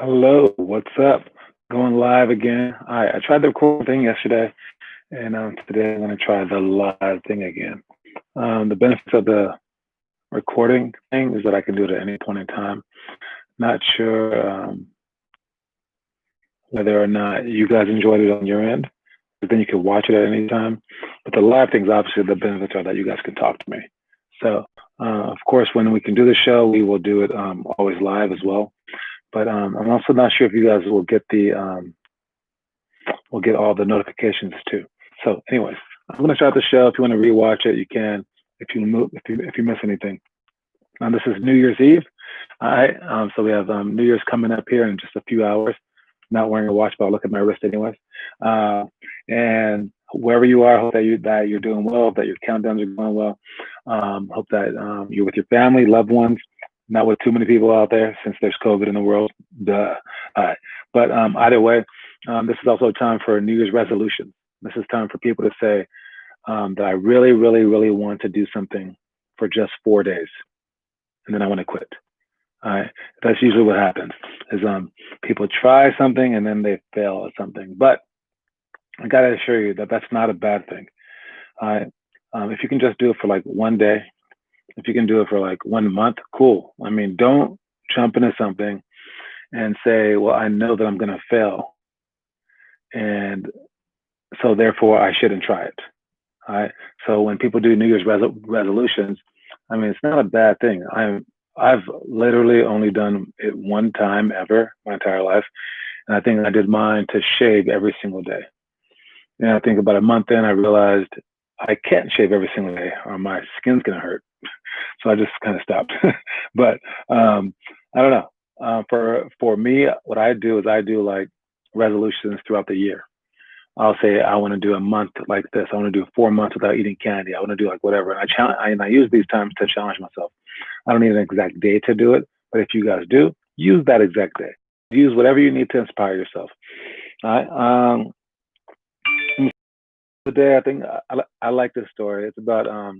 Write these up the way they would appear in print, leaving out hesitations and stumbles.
Hello, what's up? Going live again. I tried the recording thing yesterday, and today I'm going to try the live thing again. The benefits of the recording thing is that I can do it at any point in time. Not sure whether or not you guys enjoyed it on your end, but then you can watch it at any time. But the live things, obviously, the benefits are that you guys can talk to me. So, of course, when we can do the show, we will do it always live as well. But I'm also not sure if you guys will get all the notifications too. So, anyways, I'm gonna start the show. If you want to rewatch it, you can. If you miss anything, this is New Year's Eve. All right. So we have New Year's coming up here in just a few hours. Not wearing a watch, but I'll look at my wrist anyways. And wherever you are, hope that you're doing well, that your countdowns are going well. Hope that you're with your family, loved ones, not with too many people out there since there's COVID in the world. Duh. All right. But either way, this is also a time for New Year's resolution. This is time for people to say that I really, really, really want to do something for just 4 days, and then I want to quit. All right. That's usually what happens is people try something and then they fail at something. But I got to assure you that that's not a bad thing. All right. If you can just do it for like 1 day, if you can do it for like 1 month, cool. I mean, don't jump into something and say, well, I know that I'm going to fail, and so therefore I shouldn't try it. All right. So when people do New Year's resolutions, I mean, it's not a bad thing. I've literally only done it one time ever my entire life, and I think I did mine to shave every single day. And I think about a month in, I realized I can't shave every single day, or my skin's gonna hurt. So I just kind of stopped. But I don't know. For me, what I do is I do like resolutions throughout the year. I'll say I want to do a month like this. I want to do 4 months without eating candy. I want to do like whatever. And I use these times to challenge myself. I don't need an exact day to do it, but if you guys do, use that exact day. Use whatever you need to inspire yourself. All right. Today, I think I like this story. It's about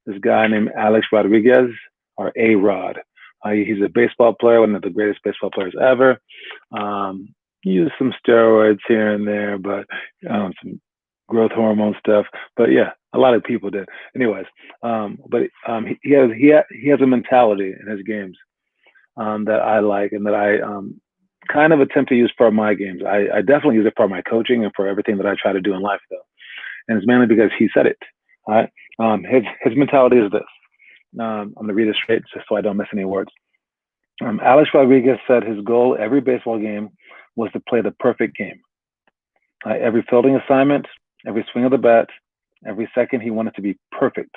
this guy named Alex Rodriguez, or A Rod. He's a baseball player, one of the greatest baseball players ever. He used some steroids here and there, but some growth hormone stuff. But yeah, a lot of people did. Anyways, he has a mentality in his games that I like and that I kind of attempt to use for my games. I definitely use it for my coaching and for everything that I try to do in life, though. And it's mainly because he said it. All right. His mentality is this. I'm going to read it straight just so I don't miss any words. Alex Rodriguez said his goal every baseball game was to play the perfect game. Every fielding assignment, every swing of the bat, every second, he wanted to be perfect.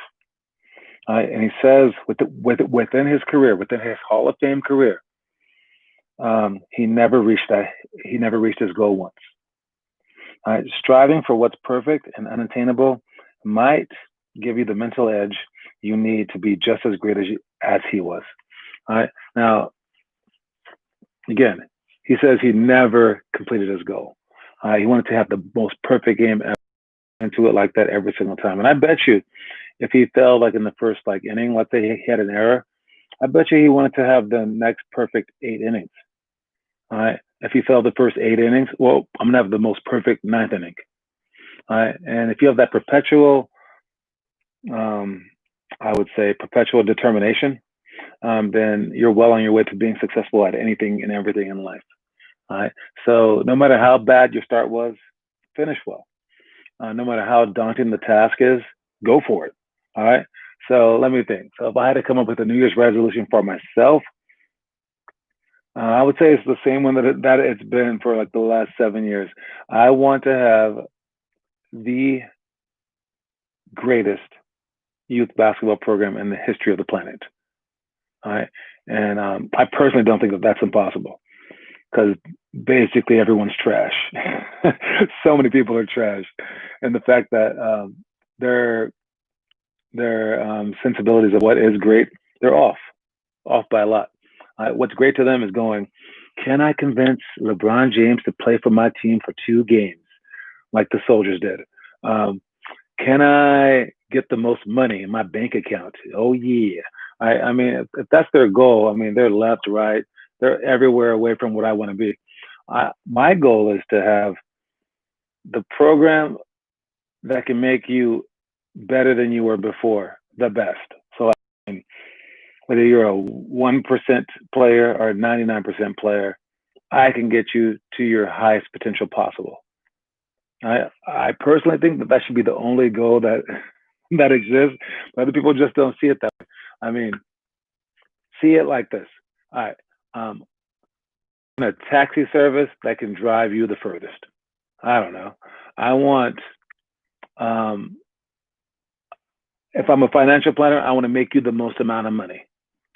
And he says within his career, within his Hall of Fame career, he never reached his goal once. Striving for what's perfect and unattainable might give you the mental edge you need to be just as great as he was. All right. Now, again, he says he never completed his goal. He wanted to have the most perfect game ever, and do it like that every single time. And I bet you, if he fell like in the first inning, let's say he had an error, I bet you he wanted to have the next perfect 8 innings. All right. If he fell the first 8 innings, well, I'm gonna have the most perfect ninth inning. All right. And if you have that perpetual, I would say perpetual determination, then you're well on your way to being successful at anything and everything in life. All right. So no matter how bad your start was, finish well. No matter how daunting the task is, go for it. All right. So let me think. So if I had to come up with a New Year's resolution for myself, I would say it's the same one that it's been for like the last 7 years. I want to have the greatest youth basketball program in the history of the planet. All right. And I personally don't think that that's impossible because basically everyone's trash. So many people are trash. And the fact that their sensibilities of what is great, they're off by a lot. What's great to them is going, can I convince LeBron James to play for my team for 2 games like the Soldiers did? Can I get the most money in my bank account? Oh, yeah. I mean, if that's their goal, I mean, they're left, right, They're everywhere away from what I want to be. My goal is to have the program that can make you better than you were before, the best. So I mean, whether you're a 1% player or a 99% player, I can get you to your highest potential possible. I personally think that should be the only goal that that exists. But other people just don't see it that way. I mean, see it like this. All right, um, a taxi service that can drive you the furthest. I don't know. I want um, if I'm a financial planner, I want to make you the most amount of money.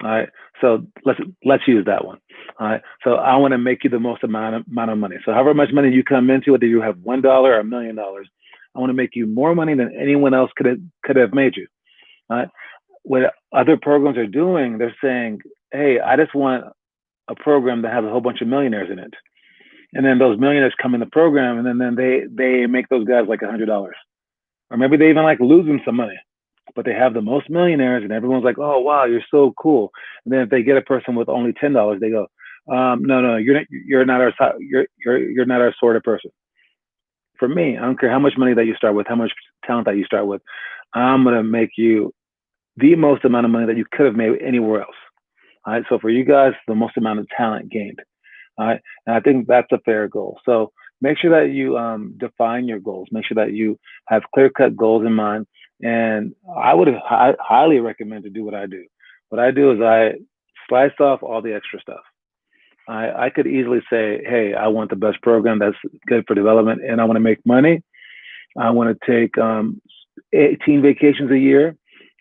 All right. So let's use that one. All right. So I want to make you the most amount of money. So however much money you come into, whether you have $1 or $1 million, I want to make you more money than anyone else could have made you. All right. What other programs are doing, they're saying, hey, I just want a program that has a whole bunch of millionaires in it. And then those millionaires come in the program, and then they make those guys like $100, or maybe they even like lose them some money. But they have the most millionaires, and everyone's like, "Oh, wow, you're so cool." And then if they get a person with only $10, they go, "No, you're not our you're not our sort of person." For me, I don't care how much money that you start with, how much talent that you start with. I'm gonna make you the most amount of money that you could have made anywhere else. All right. So for you guys, the most amount of talent gained. All right. And I think that's a fair goal. So make sure that you define your goals. Make sure that you have clear cut goals in mind. And I would highly recommend to do what I do. What I do is I slice off all the extra stuff. I could easily say, hey, I want the best program that's good for development, and I want to make money. I want to take 18 vacations a year.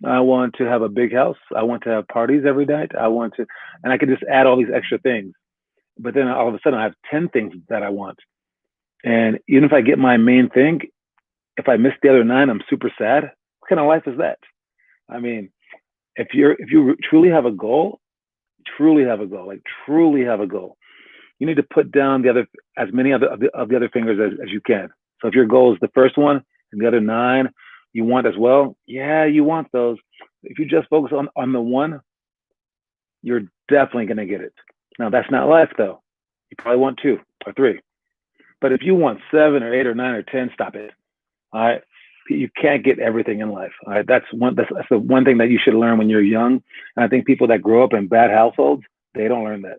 I want to have a big house. I want to have parties every night. And I can just add all these extra things. But then all of a sudden I have 10 things that I want. And even if I get my main thing, if I miss the other 9, I'm super sad. What kind of life is that? I mean, if you truly have a goal, truly have a goal, like truly have a goal, you need to put down as many of the other fingers as you can. So if your goal is the first one and the other 9 you want as well, yeah, you want those. If you just focus on the one, you're definitely going to get it. Now, that's not life, though. You probably want 2 or 3. But if you want 7 or 8 or 9 or 10, stop it. All right. You can't get everything in life. All right. That's the one thing that you should learn when you're young. And I think people that grow up in bad households, they don't learn that.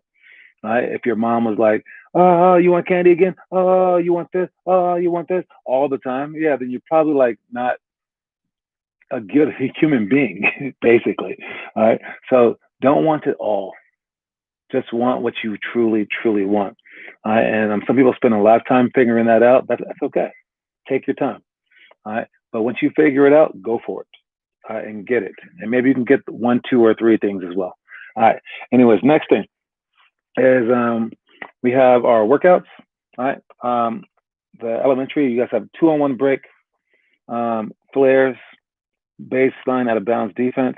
All right. If your mom was like, oh, you want candy again? Oh, you want this? Oh, you want this all the time? Yeah, then you're probably like not a good human being, basically. All right. So don't want it all. Just want what you truly, truly want. And some people spend a lot of time figuring that out. That's okay. Take your time. All right. But once you figure it out, go for it and get it. And maybe you can get 1, 2, or 3 things as well. All right. Anyways, next thing is we have our workouts. All right. The elementary, you guys have 2-on-1 break, flares, baseline out of bounds defense,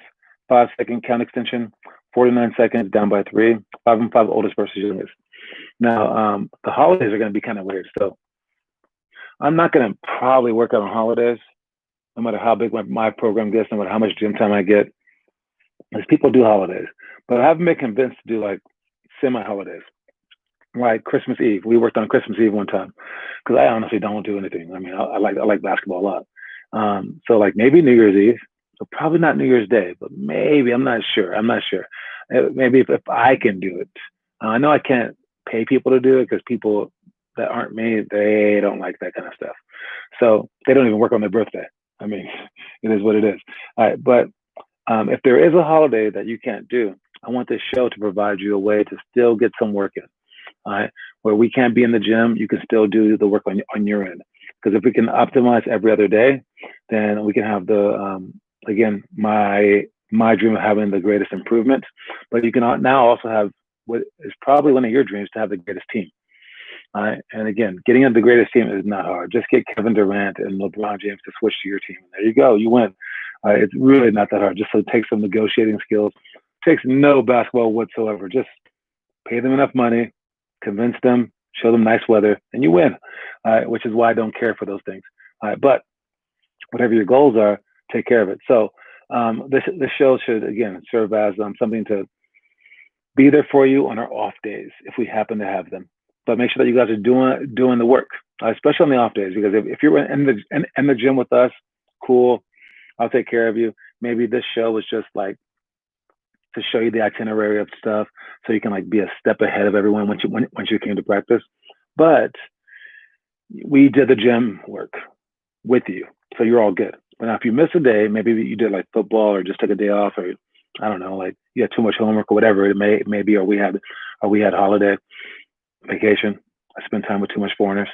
5-second count extension, 49 seconds down by 3, 5-on-5 oldest versus youngest. Now, the holidays are going to be kind of weird. So I'm not going to probably work out on holidays, no matter how big my program gets, no matter how much gym time I get, because people do holidays. But I haven't been convinced to do like semi-holidays, like Christmas Eve. We worked on Christmas Eve one time because I honestly don't do anything. I mean, I like basketball a lot. So like maybe New Year's Eve, so probably not New Year's Day, but maybe, I'm not sure. Maybe if I can do it. I know I can't pay people to do it because people that aren't me, they don't like that kind of stuff. So they don't even work on their birthday. I mean, it is what it is. All right, but if there is a holiday that you can't do, I want this show to provide you a way to still get some work in. All right, where we can't be in the gym, you can still do the work on your end. Because if we can optimize every other day, then we can have the again my dream of having the greatest improvement. But you can now also have what is probably one of your dreams, to have the greatest team. All right. And again, getting into the greatest team is not hard. Just get Kevin Durant and LeBron James to switch to your team. There you go. You win. It's really not that hard. Just so take some negotiating skills. It takes no basketball whatsoever. Just pay them enough money, convince them, show them nice weather, and you win. Which is why I don't care for those things. But whatever your goals are, take care of it. So this show should, again, serve as something to be there for you on our off days if we happen to have them. But make sure that you guys are doing the work, especially on the off days. Because if you're in the gym with us, cool, I'll take care of you. Maybe this show was just like to show you the itinerary of stuff, so you can like be a step ahead of everyone once you came to practice. But we did the gym work with you, so you're all good. But now if you miss a day, maybe you did like football or just took a day off, or I don't know, like you had too much homework or whatever it may be, or we had holiday, vacation. I spent time with too many foreigners.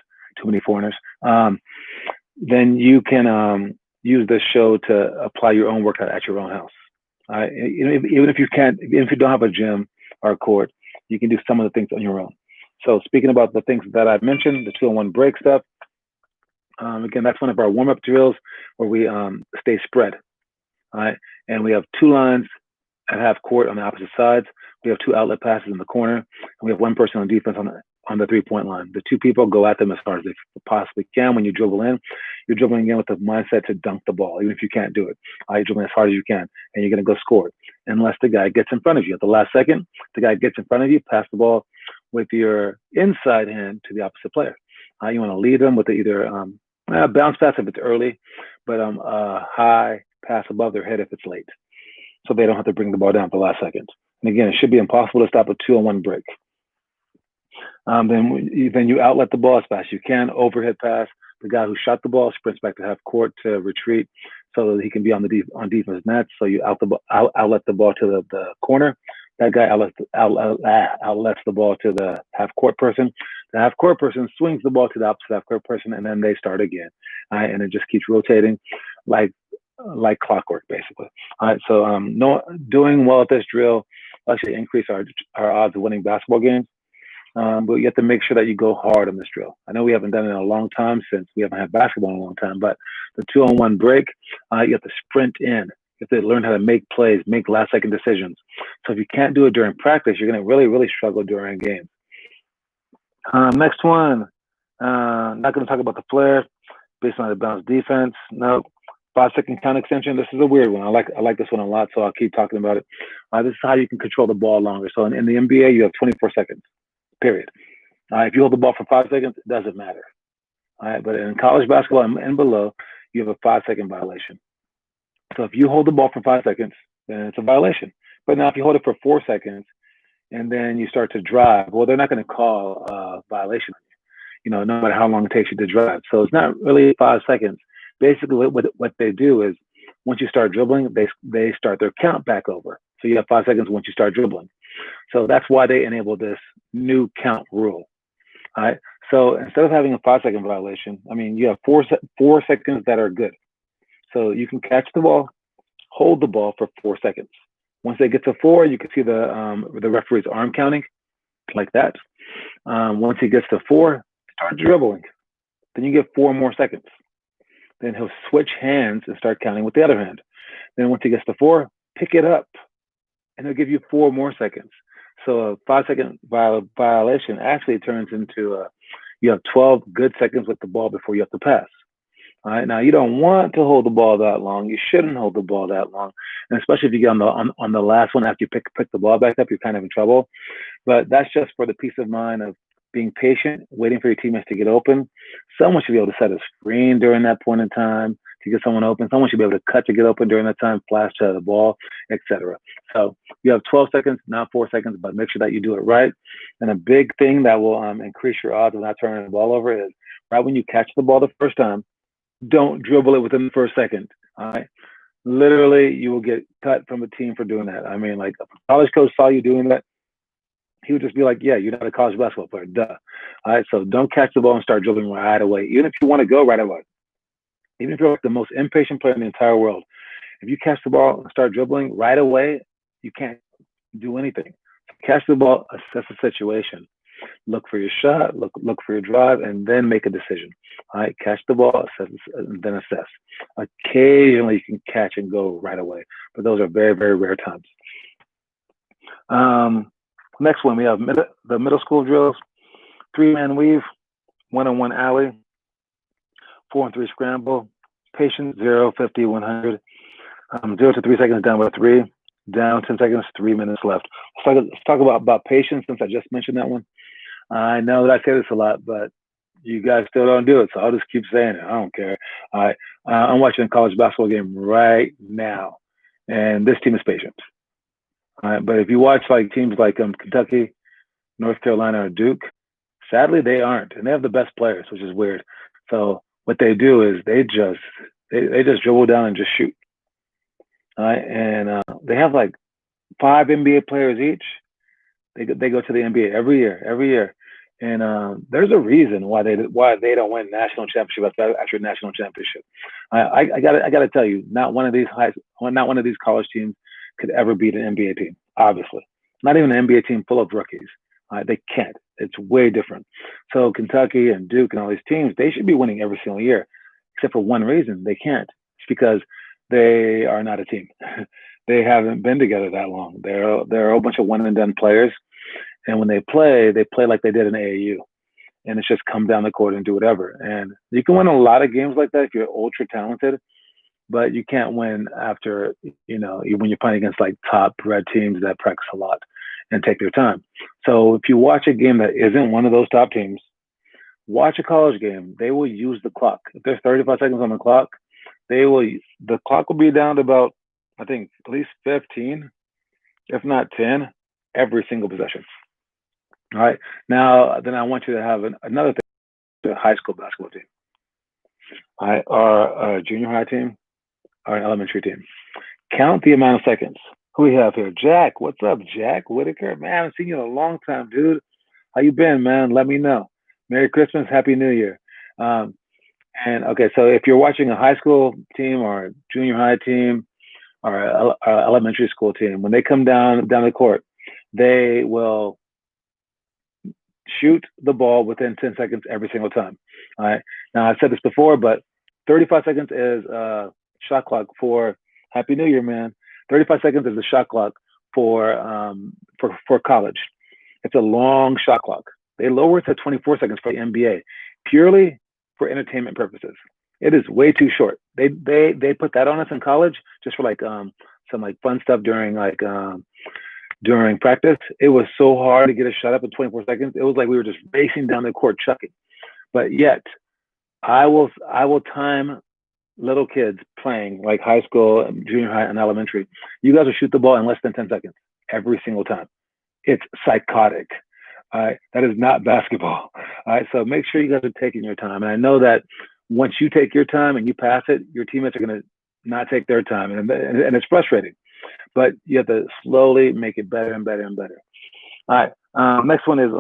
Then you can use this show to apply your own workout at your own house. Even if you don't have a gym or a court, you can do some of the things on your own. So speaking about the things that I mentioned, the 2-on-1 break stuff, again, that's one of our warm-up drills where we stay spread. All right, and we have 2 lines at half court on the opposite sides. We have 2 outlet passes in the corner, and we have 1 person on defense on the 3-point line. The 2 people go at them as hard as they possibly can. When you dribble in, you're dribbling in with the mindset to dunk the ball, even if you can't do it. You're dribbling as hard as you can, and you're going to go score it. Unless the guy gets in front of you. At the last second, the guy gets in front of you, pass the ball with your inside hand to the opposite player. You want to lead them with either a bounce pass if it's early, but a high pass above their head if it's late, so they don't have to bring the ball down at the last second. And again, it should be impossible to stop a 2-on-1 break. Then you outlet the ball as fast as you can, overhead pass. The guy who shot the ball sprints back to half court to retreat so that he can be on defense nets. So you outlet the ball to the corner. That guy outlets the ball to the half court person. The half court person swings the ball to the opposite half court person, and then they start again. And it just keeps rotating like clockwork, basically. All right, so doing well at this drill will actually increase our odds of winning basketball games. But you have to make sure that you go hard on this drill. I know we haven't done it in a long time since we haven't had basketball in a long time, but the 2-on-1 break, you have to sprint in. You have to learn how to make plays, make last-second decisions. So if you can't do it during practice, you're going to really, really struggle during games. Next one, not going to talk about the flare based on the bounce defense. No. 5-second count extension. This is a weird one. I like this one a lot, so I'll keep talking about it. This is how you can control the ball longer. So in the NBA, you have 24 seconds. Period. If you hold the ball for 5 seconds, it doesn't matter. All right, but in college basketball and below, you have a 5-second violation. So if you hold the ball for 5 seconds, then it's a violation. But now if you hold it for 4 seconds and then you start to drive, well, they're not going to call a violation on you. No matter how long it takes you to drive. So it's not really 5 seconds. Basically, what they do is once you start dribbling, they start their count back over. So you have 5 seconds once you start dribbling. So that's why they enabled this new count rule. All right. So instead of having a 5-second violation, you have 4 seconds that are good. So you can catch the ball, hold the ball for 4 seconds. Once they get to 4, you can see the referee's arm counting like that. Once he gets to 4, start dribbling. Then you get 4 more seconds. Then he'll switch hands and start counting with the other hand. Then once he gets to 4, pick it up, and he'll give you 4 more seconds. So a 5-second violation actually turns into you have 12 good seconds with the ball before you have to pass. All right. Now you don't want to hold the ball that long. You shouldn't hold the ball that long, and especially if you get on the last one after you pick the ball back up, you're kind of in trouble. But that's just for the peace of mind of being patient, waiting for your teammates to get open. Someone should be able to set a screen during that point in time to get someone open. Someone should be able to cut to get open during that time, flash to the ball, etc. So you have 12 seconds, not 4 seconds, but make sure that you do it right. And a big thing that will increase your odds of not turning the ball over is right when you catch the ball the first time, don't dribble it within the first second. All right. Literally, you will get cut from a team for doing that. Like if a college coach saw you doing that, he would just be like, yeah, you're not a college basketball player, duh. All right, so don't catch the ball and start dribbling right away, even if you want to go right away. Even if you're like the most impatient player in the entire world, if you catch the ball and start dribbling right away, you can't do anything. Catch the ball, assess the situation. Look for your shot, look for your drive, and then make a decision. All right, catch the ball, assess, and then assess. Occasionally, you can catch and go right away, but those are very, very rare times. Next one, we have the middle school drills. 3-man weave, 1-on-1 alley, 4-on-3 scramble, patience, 0, 50, 100, 0 to 3 seconds down by 3, down 10 seconds, 3 minutes left. Let's talk about patience, since I just mentioned that one. I know that I say this a lot, but you guys still don't do it, so I'll just keep saying it. I don't care. All right, I'm watching a college basketball game right now, and this team is patient. All right, but if you watch like teams like Kentucky, North Carolina, or Duke, sadly they aren't, and they have the best players, which is weird. So what they do is they just dribble down and just shoot. All right, and they have like 5 NBA players each. They go to the NBA every year, and there's a reason why they don't win national championship after national championship. I gotta tell you, not one of these college teams could ever beat an NBA team. Obviously, not even an NBA team full of rookies. They can't. It's way different. So Kentucky and Duke and all these teams, they should be winning every single year, except for one reason: they can't. It's because they are not a team. They haven't been together that long. They're a whole bunch of one and done players, and when they play like they did in AAU, and it's just come down the court and do whatever. And you can win a lot of games like that if you're ultra talented, but you can't win after when you're playing against like top red teams that practice a lot and take their time. So if you watch a game that isn't one of those top teams, watch a college game. They will use the clock. If there's 35 seconds on the clock, the clock will be down to about, I think, at least 15, if not 10, every single possession. All right. Now, then I want you to have another thing, the high school basketball team. All right. Or a junior high team or an elementary team. Count the amount of seconds. Who we have here? Jack. What's up, Jack Whitaker? Man, I haven't seen you in a long time, dude. How you been, man? Let me know. Merry Christmas. Happy New Year. And okay, so if you're watching a high school team or a junior high team or an elementary school team, when they come down the court, they will shoot the ball within 10 seconds every single time. All right. Now I've said this before, but 35 seconds is shot clock for Happy New Year, man. 35 seconds is the shot clock for college. It's a long shot clock. They lower it to 24 seconds for the NBA, purely for entertainment purposes. It is way too short. They put that on us in college just for like some like fun stuff during practice. It was so hard to get a shot up in 24 seconds. It was like we were just racing down the court chucking. But yet, I will time little kids playing like high school, junior high, and elementary. You guys will shoot the ball in less than 10 seconds every single time. It's psychotic. All right, that is not basketball. All right, so make sure you guys are taking your time. And I know that once you take your time and you pass it, your teammates are going to not take their time, and it's frustrating. But you have to slowly make it better and better and better. All right, next one is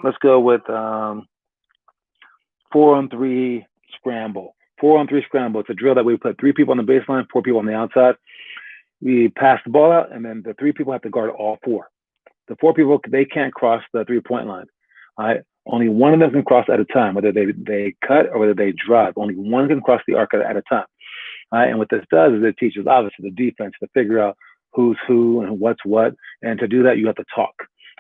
let's go with 4-on-3 scramble. 4-on-3 scramble. It's a drill that we put 3 people on the baseline, 4 people on the outside. We pass the ball out, and then the 3 people have to guard all 4. The 4 people, they can't cross the 3-point line. All right? Only one of them can cross at a time, whether they cut or whether they drive. Only one can cross the arc at a time. All right? And what this does is it teaches, obviously, the defense to figure out who's who and what's what. And to do that, you have to talk.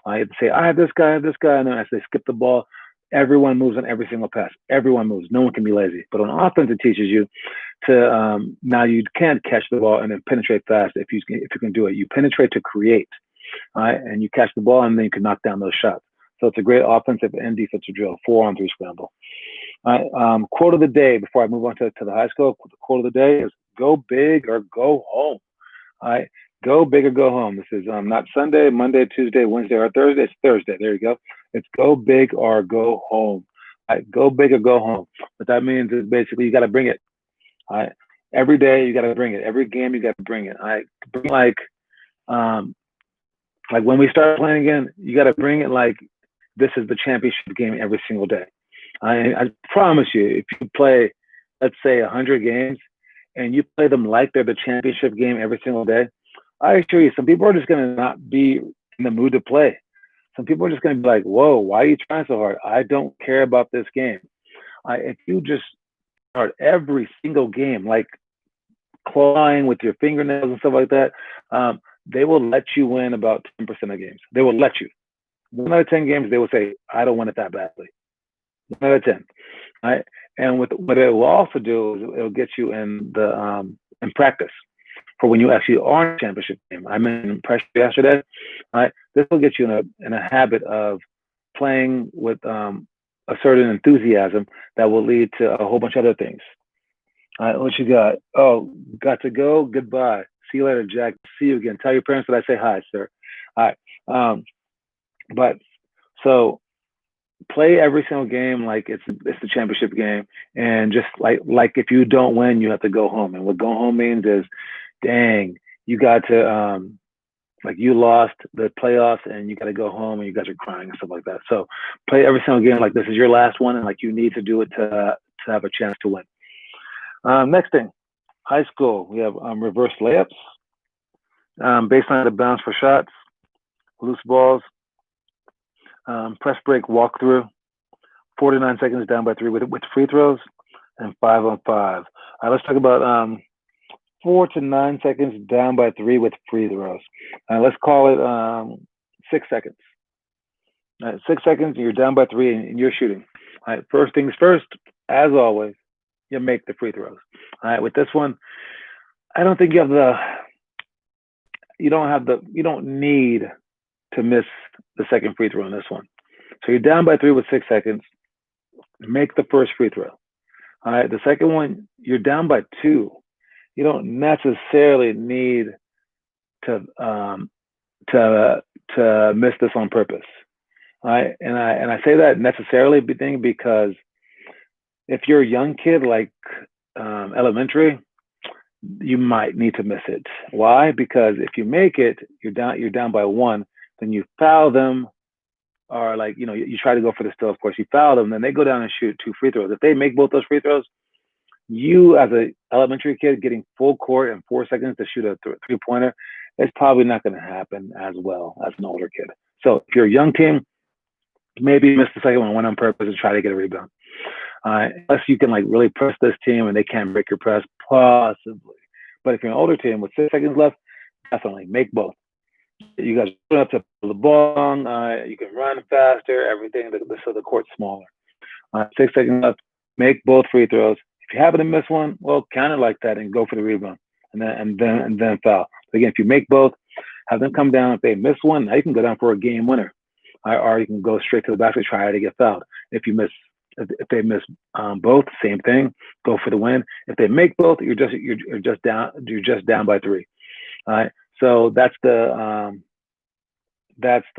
You have to say, I have this guy, and then as they skip the ball, everyone moves on every single pass. Everyone moves. No one can be lazy. But on offense, it teaches you to now you can't catch the ball and then penetrate fast if you can do it. You penetrate to create. All right, and you catch the ball, and then you can knock down those shots. So it's a great offensive and defensive drill, 4-on-3 scramble. All right, quote of the day before I move on to the high school. The quote of the day is go big or go home. All right, go big or go home. This is not Sunday, Monday, Tuesday, Wednesday, or Thursday. It's Thursday. There you go. It's go big or go home. All right, go big or go home. What that means is basically you got to bring it. All right, every day you got to bring it. Every game you got to bring it. All right, bring like when we start playing again, you got to bring it like this is the championship game every single day. I promise you, if you play, let's say 100 games and you play them like they're the championship game every single day, I assure you, some people are just going to not be in the mood to play. Some people are just going to be like, whoa, why are you trying so hard? I don't care about this game. If you just start every single game, like clawing with your fingernails and stuff like that, they will let you win about 10% of games. They will let you. 1 out of 10 games, they will say, I don't want it that badly. 1 out of 10. All right? And what it will also do is it will get you in practice. for when you actually are in a championship game. I mentioned pressure yesterday. This will get you in a habit of playing with a certain enthusiasm that will lead to a whole bunch of other things. What you got? Oh, got to go. Goodbye. See you later, Jack. See you again. Tell your parents that I say hi, sir. All right. But so play every single game like it's the championship game, and just like if you don't win, you have to go home. And what go home means is, dang, you got to like you lost the playoffs and you got to go home and you guys are crying and stuff like that. So play every single game like this is your last one, and like you need to do it to have a chance to win. Next thing, high school, we have reverse layups, baseline out of bounds for shots, loose balls, press break walkthrough, 49 seconds down by 3 with free throws, and 5-on-5. All right, let's talk about 4 to 9 seconds down by 3 with free throws. Let's call it 6 seconds. 6 seconds, and you're down by 3, and you're shooting. All right, first things first, as always, you make the free throws. All right, with this one, I don't think you don't need to miss the second free throw on this one. So you're down by 3 with 6 seconds. Make the first free throw. All right, the second one, you're down by 2. You don't necessarily need to miss this on purpose. All right, and I say that necessarily because if you're a young kid like elementary, you might need to miss it. Why? Because if you make it, you're down by 1. Then you foul them, or like you try to go for the steal. Of course, you foul them. Then they go down and shoot 2 free throws. If they make both those free throws, you as a elementary kid getting full court in 4 seconds to shoot a 3-pointer, it's probably not going to happen as well as an older kid. So if you're a young team, maybe miss the second one on purpose and try to get a rebound. Unless you can like really press this team and they can't break your press, possibly. But if you're an older team with 6 seconds left, definitely make both. You guys run up to the ball, you can run faster, everything, so the court's smaller. 6 seconds left, make both free throws. If you happen to miss one, well, count it like that and go for the rebound, and then foul. But again, if you make both, have them come down. If they miss one, now you can go down for a game winner, or you can go straight to the basket, try to get fouled. If they miss both, same thing, go for the win. If they make both, you're just down by 3. All right, so that's the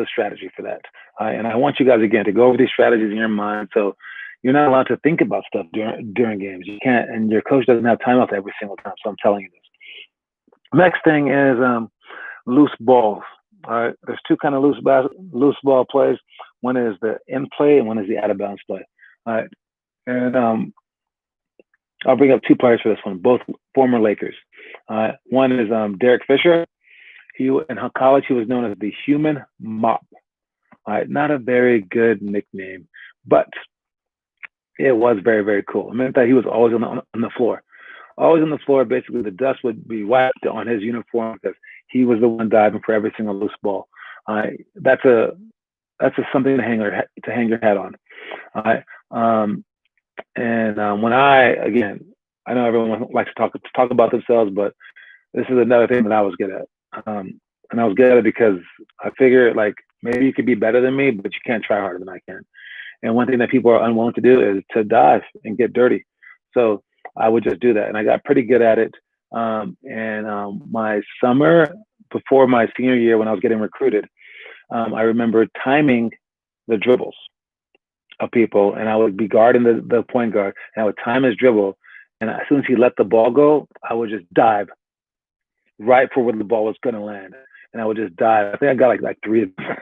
strategy for that. And I want you guys again to go over these strategies in your mind. So you're not allowed to think about stuff during games. You can't, and your coach doesn't have timeouts every single time. So I'm telling you this. Next thing is loose balls. All right, there's 2 kind of loose ball plays. One is the in play, and one is the out of bounds play. All right, and I'll bring up 2 players for this one, both former Lakers. One is Derrick Fisher. In college, he was known as the Human Mop. All right, not a very good nickname, but it was very, very cool. It meant that he was always on the floor. Always on the floor. Basically, the dust would be wiped on his uniform because he was the one diving for every single loose ball. That's something to hang your hat on. All right. When I know everyone likes to talk about themselves, but this is another thing that I was good at. And I was good at it because I figured like maybe you could be better than me, but you can't try harder than I can. And one thing that people are unwilling to do is to dive and get dirty. So I would just do that, and I got pretty good at it. My summer before my senior year, when I was getting recruited, I remember timing the dribbles of people, and I would be guarding the point guard, and I would time his dribble, and as soon as he let the ball go, I would just dive right for where the ball was going to land, and I would just dive. I think I got like 3 of them.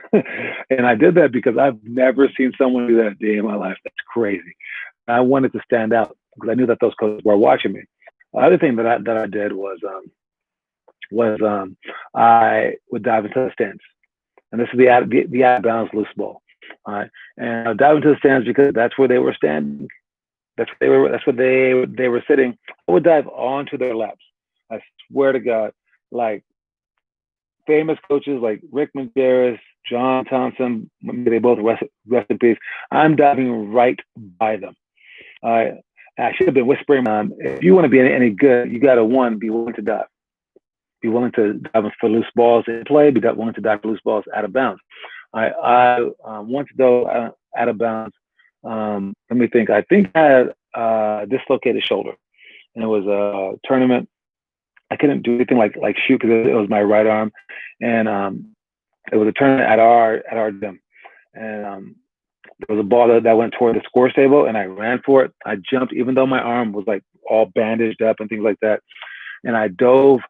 And I did that because I've never seen someone do that a day in my life. That's crazy. I wanted to stand out because I knew that those coaches were watching me. The other thing that I did was I would dive into the stands, and this is the out of bounds loose ball. All right, and I would dive into the stands because that's where they were standing. That's where they were sitting. I would dive onto their laps. I swear to God, like famous coaches like Rick Majerus, John Thompson, they both rest in peace. I'm diving right by them. I should have been whispering, if you want to be any good, you got to, 1, be willing to dive. Be willing to dive for loose balls in play. Be willing to dive for loose balls out of bounds. I once though out of bounds. Let me think. I think I had dislocated shoulder, and it was a tournament. I couldn't do anything like shoot because it was my right arm, and it was a tournament at our gym, and there was a ball that went toward the score table, and I ran for it. I jumped, even though my arm was like all bandaged up and things like that, and I dove,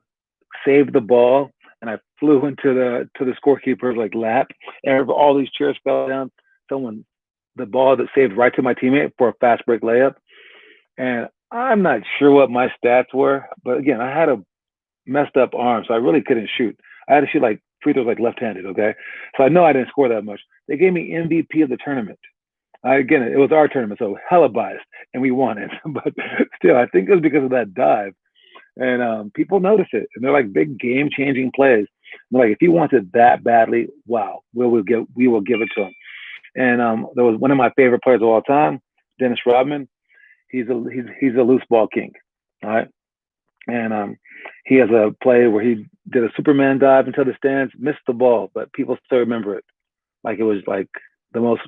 saved the ball, and I flew into the scorekeeper's like lap, and all these chairs fell down. The ball that saved right to my teammate for a fast break layup, and I'm not sure what my stats were, but again, I had a messed up arm, so I really couldn't shoot. I had to shoot like free throws like left-handed, okay? So I know I didn't score that much. They gave me MVP of the tournament. Again, it was our tournament, so hella biased, and we won it. But still, I think it was because of that dive. And people notice it, and they're like big game-changing plays. They're like, if he wants it that badly, wow, we will give it to him. And there was one of my favorite players of all time, Dennis Rodman. He's a loose ball king, all right? And he has a play where he did a Superman dive into the stands, missed the ball, but people still remember it. Like it was like the most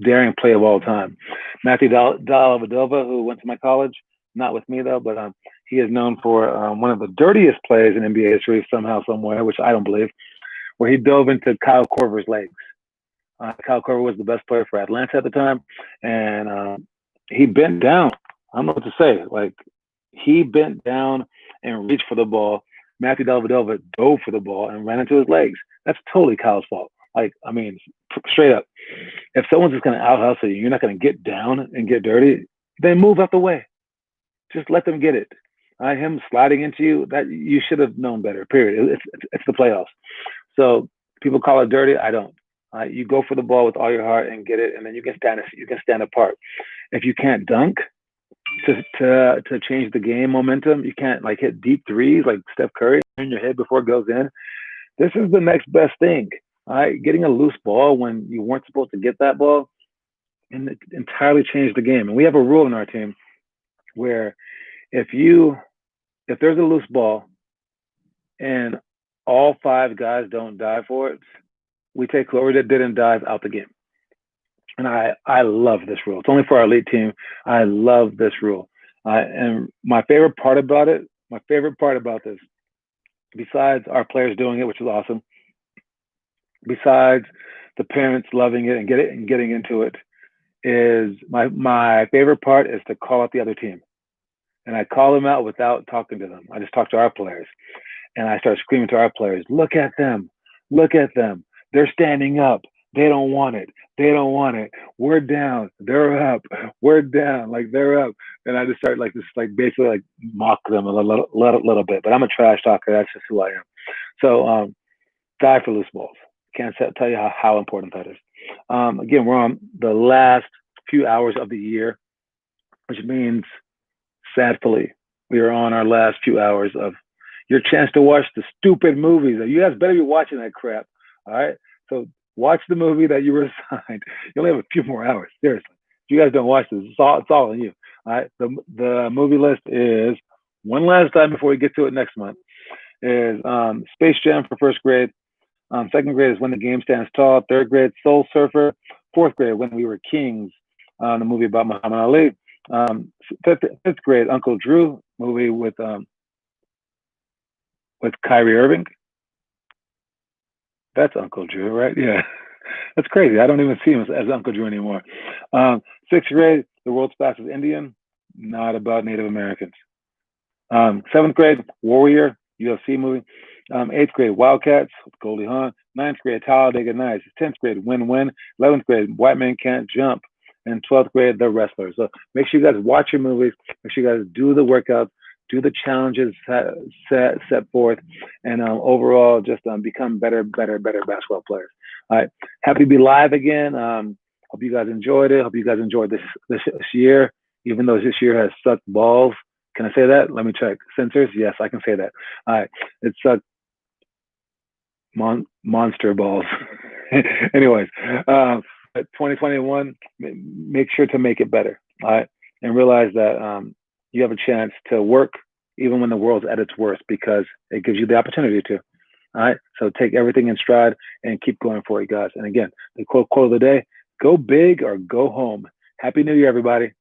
daring play of all time. Matthew Dellavedova, who went to my college, not with me though, but he is known for one of the dirtiest plays in NBA history somehow, somewhere, which I don't believe, where he dove into Kyle Korver's legs. Kyle Korver was the best player for Atlanta at the time, and he bent down. I don't know what to say. Like, he bent down and reached for the ball. Matthew Dellavedova dove for the ball and ran into his legs. That's totally Kyle's fault. Like, I mean, straight up. If someone's just going to out-hustle you, you're not going to get down and get dirty, then move out the way. Just let them get it. Him sliding into you, that you should have known better, period. It's the playoffs. So people call it dirty. I don't. You go for the ball with all your heart and get it, and then you can stand apart. If you can't dunk to change the game momentum, you can't like hit deep threes like Steph Curry in your head before it goes in. This is the next best thing. Getting a loose ball when you weren't supposed to get that ball, and it entirely changed the game. And we have a rule in our team where if there's a loose ball and all 5 guys don't dive for it, we take whoever that didn't dive out the game. And I love this rule. It's only for our elite team. I love this rule. And my favorite part about this, besides our players doing it, which is awesome, besides the parents loving it and getting into it, is my favorite part is to call out the other team. And I call them out without talking to them. I just talk to our players. And I start screaming to our players, look at them. Look at them. They're standing up. They don't want it. They don't want it. We're down. They're up. We're down. Like, they're up. And I just start basically mock them a little bit. But I'm a trash talker. That's just who I am. So dive for loose balls. Can't tell you how important that is. Again, we're on the last few hours of the year, which means, sadly, we are on our last few hours of your chance to watch the stupid movies. You guys better be watching that crap. All right? So watch the movie that you were assigned. You only have a few more hours. Seriously. If you guys don't watch this, it's all on you. All right? The movie list is, one last time before we get to it next month, is Space Jam for first grade. Second grade is When the Game Stands Tall. Third grade, Soul Surfer. Fourth grade, When We Were Kings, the movie about Muhammad Ali. Fifth grade, Uncle Drew, movie with Kyrie Irving. That's Uncle Drew, right? Yeah. That's crazy. I don't even see him as Uncle Drew anymore. Sixth grade, The World's Fastest Indian, not about Native Americans. Seventh grade, Warrior, UFC movie. Eighth grade, Wildcats with Goldie Hawn. Ninth grade, Talladega Nights. 10th grade, Win Win. 11th grade, White Man Can't Jump. And 12th grade, The Wrestler. So make sure you guys watch your movies. Make sure you guys do the workouts, do the challenges set forth, and overall just become better basketball players. All right. Happy to be live again. Hope you guys enjoyed it. Hope you guys enjoyed this year, even though this year has sucked balls. Can I say that? Let me check. Censors? Yes, I can say that. All right. It sucked monster balls. Anyways, 2021, make sure to make it better. All right. And realize that you have a chance to work even when the world's at its worst, because it gives you the opportunity to. All right. So take everything in stride and keep going for it, guys. And again, the quote of the day: go big or go home. Happy New Year, everybody.